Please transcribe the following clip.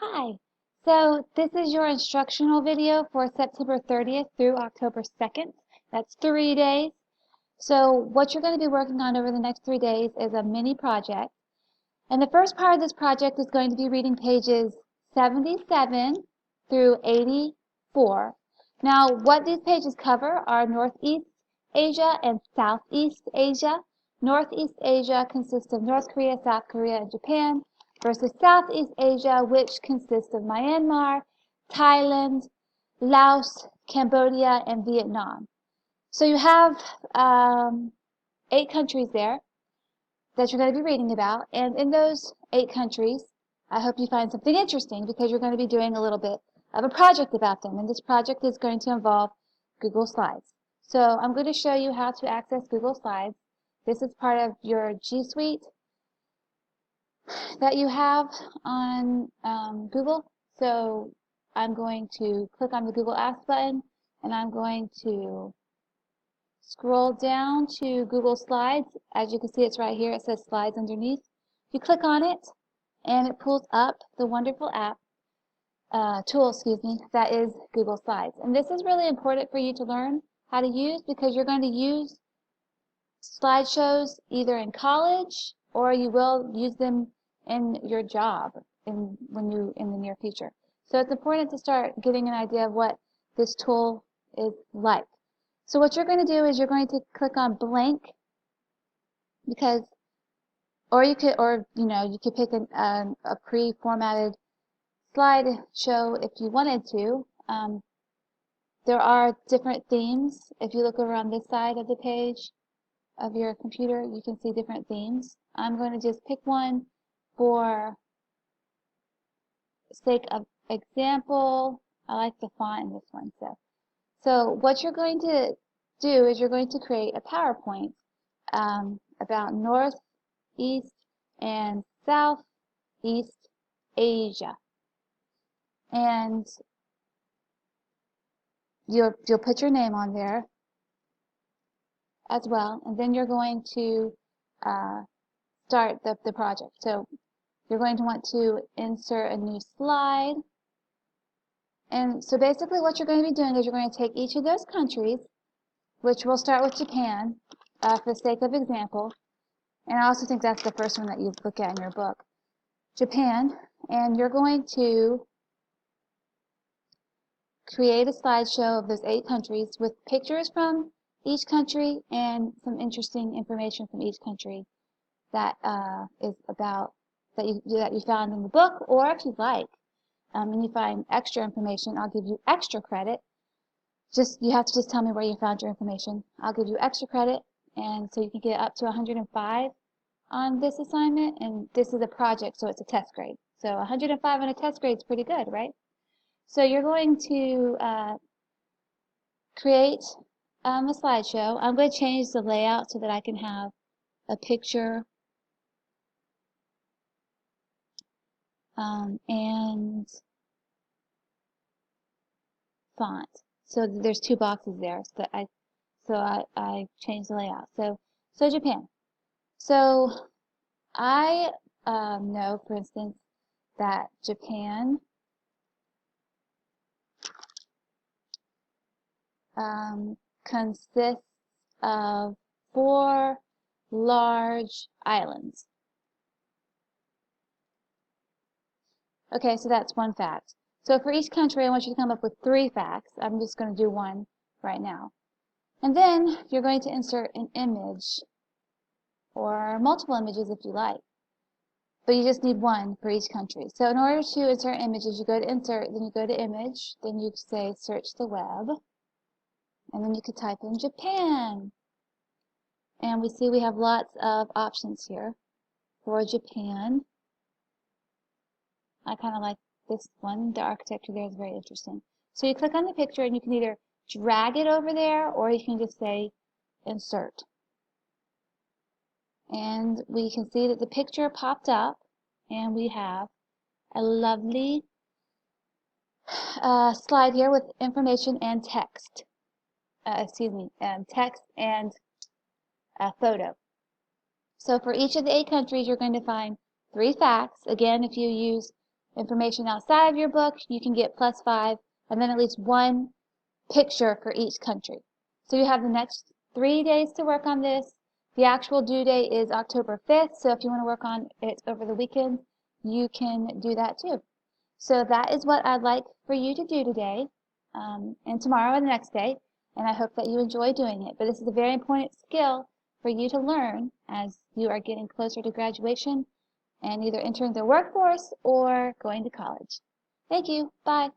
Hi. So this is your instructional video for September 30th through October 2nd. That's 3 days. So what you're going to be working on over the next 3 days is a mini project. And the first part of this project is going to be reading pages 77 through 84. Now, what these pages cover are Northeast Asia and Southeast Asia. Northeast Asia consists of North Korea, South Korea, and Japan, versus Southeast Asia, which consists of Myanmar, Thailand, Laos, Cambodia, and Vietnam. So you have 8 countries there that you're going to be reading about, and in those 8 countries, I hope you find something interesting because you're going to be doing a little bit of a project about them, and this project is going to involve Google Slides. So I'm going to show you how to access Google Slides. This is part of your G Suite that you have on Google. So I'm going to click on the Google Apps button, and I'm going to scroll down to Google Slides. As you can see, it's right here. It says Slides underneath. You click on it, and it pulls up the wonderful app, tool, that is Google Slides. And this is really important for you to learn how to use because you're going to use slideshows either in college or you will use them in your job in the near future. So it's important to start getting an idea of what this tool is like. So what you're going to do is you're going to click on blank because, you could pick a pre-formatted slideshow if you wanted to. There are different themes. If you look over on this side of the page of your computer, you can see different themes. I'm going to just pick one for sake of example. I like the font in this one. So what you're going to do is you're going to create a PowerPoint about North, East, and Southeast Asia. And you'll put your name on there as well, and then you're going to start the project. So you're going to want to insert a new slide. And so basically what you're going to be doing is you're going to take each of those countries, which we'll start with Japan for the sake of example. And I also think that's the first one that you look at in your book. Japan, and you're going to create a slideshow of those 8 countries with pictures from each country and some interesting information from each country that is about that you found in the book, or if you'd like, and you find extra information, I'll give you extra credit. You have to just tell me where you found your information. I'll give you extra credit, and so you can get up to 105 on this assignment, and this is a project, so it's a test grade. So 105 on a test grade is pretty good, right? So you're going to create a slideshow. I'm going to change the layout so that I can have a picture and font. So there's 2 boxes there. So I changed the layout. So Japan. So I know, for instance, that Japan consists of 4 large islands. Okay, so that's one fact. So for each country, I want you to come up with 3 facts. I'm just going to do one right now. And then you're going to insert an image, or multiple images if you like. But you just need one for each country. So in order to insert images, you go to Insert, then you go to Image, then you say Search the Web, and then you could type in Japan. And we see we have lots of options here for Japan. I kind of like this one. The architecture there is very interesting. So you click on the picture and you can either drag it over there or you can just say Insert. And we can see that the picture popped up and we have a lovely slide here with information and text. Text and a photo. So for each of the 8 countries, you're going to find 3 facts. Again, if you use information outside of your book, you can get +5, and then at least one picture for each country. So you have the next 3 days to work on this. The actual due date is October 5th, so if you want to work on it over the weekend, you can do that too. So that is what I'd like for you to do today, and tomorrow and the next day, and I hope that you enjoy doing it. But this is a very important skill for you to learn as you are getting closer to graduation and either entering the workforce or going to college. Thank you. Bye.